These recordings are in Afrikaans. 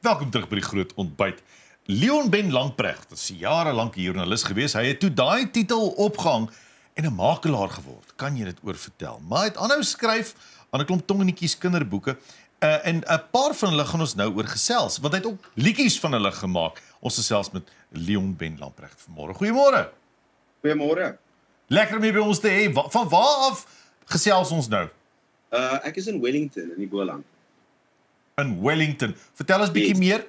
Welkom terug by die groot ontbyt. Leon Ben Lamprecht is jarelang 'n joernalis gewees. Hy het toe daai titel opgehang en 'n makelaar geword. Kan jy dit oor vertel? Maar hy het aanhou skryf aan 'n klomp tongenetjies kinderboeke. En 'n paar van hulle gaan ons nou oor gesels, want hy het ook liedjies van hulle gemaak. Ons gesels met Leon Ben Lamprecht vanmôre. Goeiemôre. Goeiemôre. Lekker om jy by ons te hê. Van waar af gesels ons nou? Ek is in Wellington in die Boland. In Wellington. Vertel ons bietjie meer.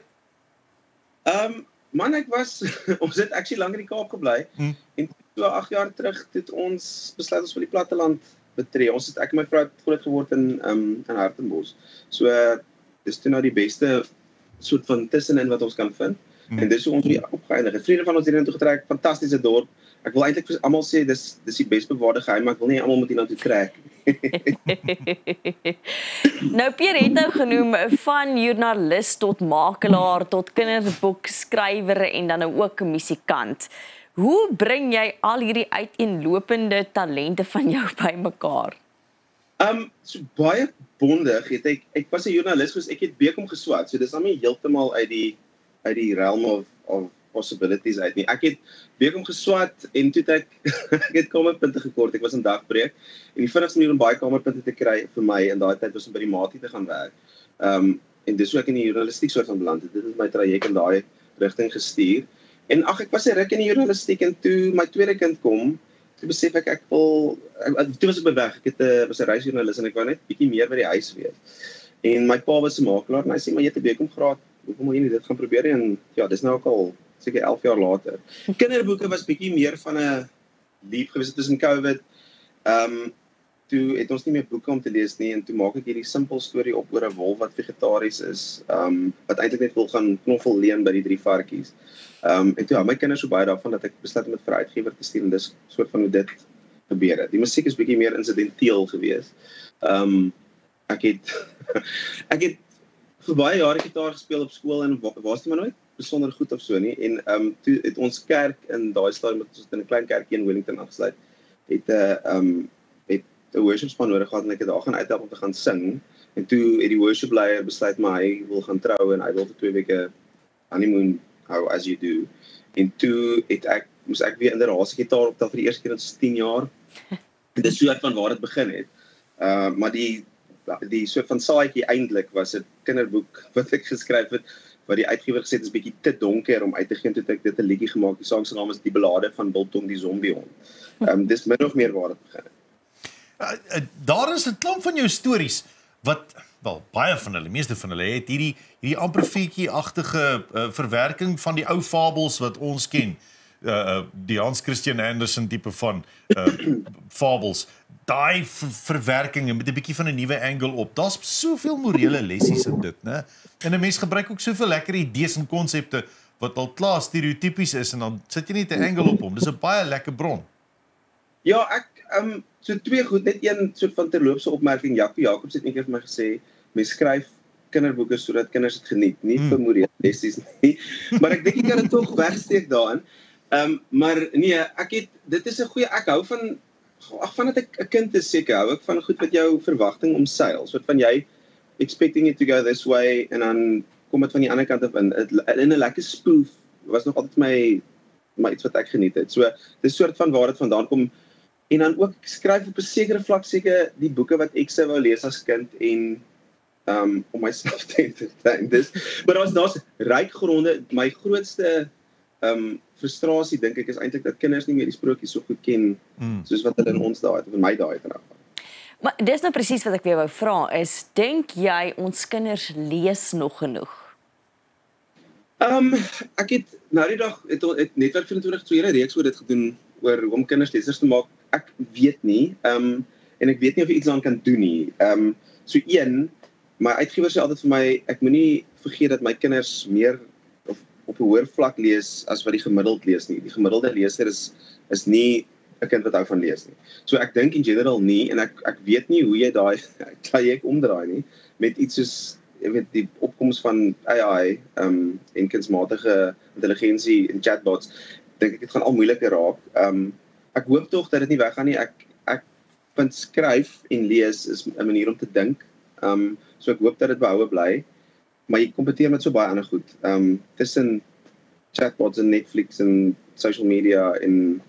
Man, ek was ons het actually lank in die Kaap gebly en so 8 jaar terug het ons besluit ons vir die platteland betree. Ek en my vrou het groot geword in Hartenbos. So dis toe nou die beste soort van tussenin wat ons kan vind. En dis hoe ons hier opgeëindig het. Vriende van ons hierheen toe getrek, fantastiese dorp. Ek wil eintlik vir almal sê dis die best bewaarde geheim, maar ek wil nie almal moet hiernatoe trek. Nou Pierre het nou genoem van joernalis tot makelaar tot kinderboekskrywer en dan nou ook 'n musikant. Hoe bring jy al hierdie uiteenlopende talente van jou bymekaar? So baie bondig het ek was 'n joernalis gewees, ek het BCom geswat, so dis nou nie heeltemal uit die realm of possibilities uit nie. Ek het BCom geswat en toe ek het kamerpunte gekort. Ek was in dagbreek en die vinnigste manier om baie kamerpunte te kry vir my in daai tyd was om by die maatie te gaan werk. En dis hoe ek in die journalistiek soort van beland het. Dit het my traject in daai rigting gestuur. En ek was 'n ruk in die journalistiek en toe my tweede kind kom, toe besef ek toe was ek by weg. Ek was 'n reisjoernalis en ek wou net bietjie meer by die huis wees. En my pa was 'n makelaar en hy sê maar jy het 'n BCom graad, hoekom wil jy nie dit gaan probeer nie? En ja, dis nou ook al seker 11 jaar later. Kinderboeke was bietjie meer van 'n leap gewees tussen COVID. Toe het ons nie meer boeke om te lees nie en toe maak ek hierdie simpel storie op oor 'n wolf wat vegetaries is, wat eintlik net wil gaan knoffel leen by die 3 varkies. En toe hou my kinders so baie daarvan dat ek besluit om dit vir 'n uitgewer te stuur en dis soort van hoe dit gebeur het. Die musiek is bietjie meer insidenteel gewees. Ek het vir baie jare gitaar gespeel op skool en was dit maar nooit besonder goed of so nie. En toe het ons kerk in daai stadium met ons in 'n klein kerkie in Wellington aangesluit, het 'n worship span nodig gehad en ek het daar gaan uithelp om te gaan sing. En toe het die worship leier besluit maar hy wil gaan trou en hy wil vir 2 weke honeymoon hou as you do. En toe moes ek weer in die rasie gitaar optel vir die eerste keer in 10 jaar. En dis soort van waar dit begin het. Maar die soort van saadjie eintlik was 'n kinderboek wat ek geskryf het, wat die uitgewer gesê het is bietjie te donker om uit te gee, toe het ek dit 'n liedjie gemaak. Die sang se naam is Die Belade van Biltong die Zombiehond. Dis min of meer waar dit begin het. Daar is 'n klomp van jou stories wat wel baie van hulle, meeste van hulle het hierdie amper feetjie-agtige verwerking van die ou fabels wat ons ken. Die Hans Christian Andersen tipe van fabels. Daai verwerking met 'n bietjie van 'n nuwe angle op. Daar's soveel morele lessies in dit, né? En 'n mens gebruik ook soveel lekker idees en konsepte wat al klaar stereotypies is en dan sit jy net 'n angle op hom. Dis 'n baie lekker bron. Ja, so 2 goed, net een soort van terloopse opmerking. Jaco Jacobs het eendag vir my gesê, mens skryf kinderboeke sodat kinders dit geniet, nie vir morele lessies nie. Maar ek dink ek kan dit tog wegsteek daarin. Maar nee, dit is 'n goeie, ek hou vandat ek 'n kind is seker, hou ek van goed wat jou verwagting omseil, soort van jy expecting it to go this way en dan kom dit van die ander kant af in 'n lekker spoof was nog altyd my iets wat ek geniet het. So dis soort van waar dit vandaan kom en dan ook skryf op 'n sekere vlak seker die boeke wat ek sou wou lees as kind en om myself te entertain. Maar daar's ryk gronde. My grootste frustrasie dink ek is eintlik dat kinders nie meer die sprokies so goed ken soos wat hulle in ons daai het of in my daai het in afval. Maar dis nou presies wat ek weer wou vra is, dink jy ons kinders lees nog genoeg? Ek het nou die dag het Netwerk 24 so 'n reeks oor dit gedoen oor hoe om kinders lesers te maak. Ek weet nie en ek weet nie of jy iets daaraan kan doen nie. So my uitgewer sê altyd vir my ek moenie vergeet dat my kinders meer op 'n hoër vlak lees as wat die gemiddeld lees nie. Die gemiddelde leser is nie 'n kind wat hou van lees nie. So ek dink in general nie en ek weet nie hoe jy daai traject omdraai nie met iets soos jy weet die opkoms van AI en kunsmatige intelligensie en chatbots. Dink ek dit gaan al moeiliker raak. Ek hoop tog dat dit nie weggaan nie. Ek vind skryf en lees is 'n manier om te dink. So ek hoop dat dit behoue bly. maar jy kompeteer met so baie ander goed. Tussen chatbots en Netflix en social media en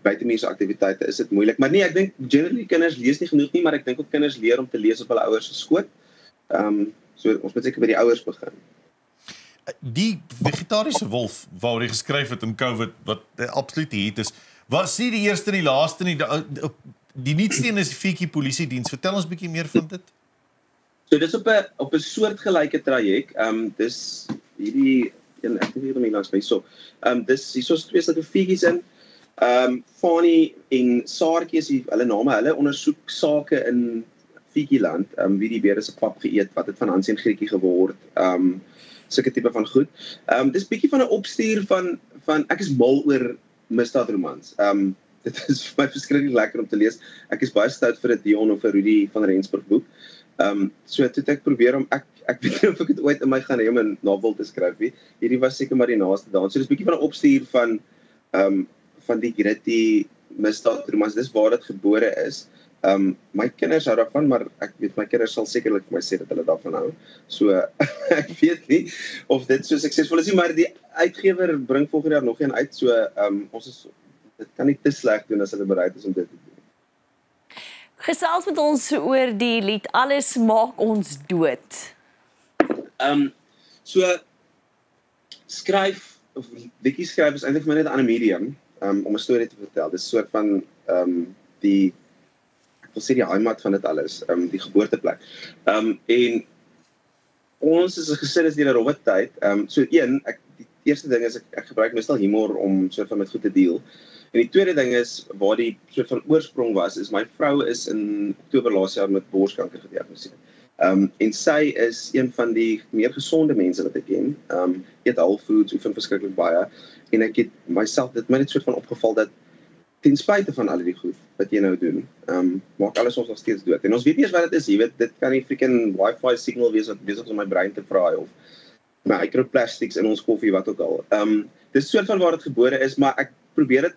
buitemuurse aktiwiteite is dit moeilik. Maar nee, ek dink generally kinders lees nie genoeg nie, maar ek dink ook kinders leer om te lees op hulle ouers se skoot. So ons moet seker by die ouers begin. Die vegetariese wolf waaroor jy geskryf het in COVID, wat absoluut hit is, was nie die eerste en die laaste nie. Die nuutste een is die Fikkie Polisiediens. Vertel ons 'n bietjie meer van dit. So dis op 'n soortgelyke traject. Dis hierdie een, ek weet nie hoe langs by so. Dis hierso twee sulke fikkies in. Fani en Saartjie is hulle name. Hulle ondersoek sake in Fikkieland. Wie die beere se pap geëet, wat het van Hansie en Grietjie geword. Sulke tipe van goed. Dis bietjie van 'n opstuur van ek is mal oor misdaadromans. Dit is vir my verskriklik lekker om te lees. Ek is baie stout vir 'n Dion of 'n Rudy van Rensburg boek. So toe ek probeer om ek weet nie of ek dit ooit in my gaan hê om 'n novel te skryf nie. Hierdie was seker maar die naaste daan. So dis bietjie van 'n opstuur van die gritty misdaadromans. Dis waar dit gebore is. My kinders hou daarvan, maar ek weet my kinders sal sekerlik vir my sê dat hulle daarvan hou. So ek weet nie of dit so suksesvol is nie, maar die uitgewer bring volgende jaar nog een uit. So dit kan nie te sleg doen as hulle bereid is om dit te doen. Gesels met ons oor die lied Alles maak ons dood. So skryf of liedjies skryf is eintlik vir my net 'n ander medium om 'n storie te vertel. Dis 'n soort van ek wil sê die heimat van dit alles, die geboorteplek. En ons is 'n gesin is deur 'n rowwe tyd. So die eerste ding is ek gebruik meestal humor om soort van met goed te deel. En die tweede ding is waar die soort van oorsprong was, is my vrou is in Oktober laas jaar met borskanker gediagnoseer. En sy is een van die meer gesonde mense wat ek ken. Eet whole foods, oefen verskriklik baie. En ek het myself dit my net soort van opgeval dat ten spyte van al die goed wat jy nou doen, maak alles ons nog steeds dood. En ons weet nie eens wat dit is. Jy weet, dit kan nie freaking Wi-Fi signal wees wat besig is om my brein te vraai of microplastics in ons koffie, wat ook al. Dis soort van waar dit gebore is, maar ek probeer dit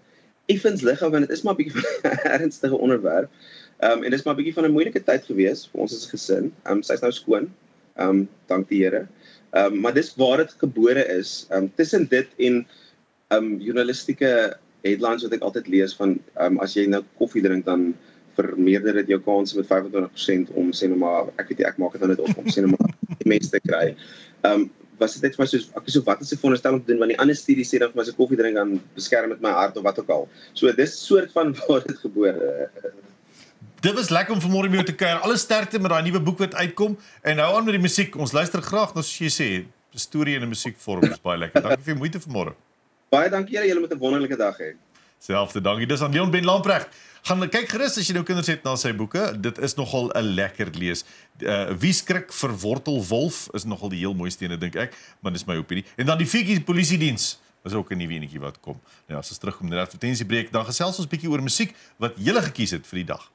effens lig hou, want dit is maar 'n bietjie van 'n ernstige onderwerp. En dit is maar 'n bietjie van 'n moeilike tyd gewees vir ons as 'n gesin. Sy's nou skoon, dank die Here. Maar dis waar dit gebore is. Tussen dit en journalistieke headlines wat ek altyd lees van as jy nou koffie drink, dan vermeerder dit jou kans met 25% om sê nou maar, ek weet nie, ek maak dit nou net op om sê nou maar mense te kry. Was dit net vir my soos, ek is so wat is die veronderstel om te doen, want die ander studies sê dan vir my as ek koffie drink dan beskerm met my hart of wat ook al. So dis soort van waar dit gebore. Dit was lekker om vanmôre mee te kuier. Alle sterkte met daai nuwe boek wat uitkom en hou aan met die musiek. Ons luister graag na soos jy sê, storie in 'n musiekvorm is baie lekker. Dankie vir jou moeite vanmôre. Baie dankie julle moet 'n wonderlike dag hê. Selfde, dankie. Dis aan Leon Ben Lamprecht. Gaan kyk gerus as jy nou kinders het na sy boeke. Dit is nogal 'n lekker lees. Wie skrik vir Wortelwolf is nogal die heel mooiste ene dink ek, maar dis my opinie. En dan die Fikkie Polisiediens is ook 'n nuwe enetjie wat kom. Nou ja, as ons terugkom na die advertensiebreek, dan gesels ons bietjie oor musiek wat julle gekies het vir die dag.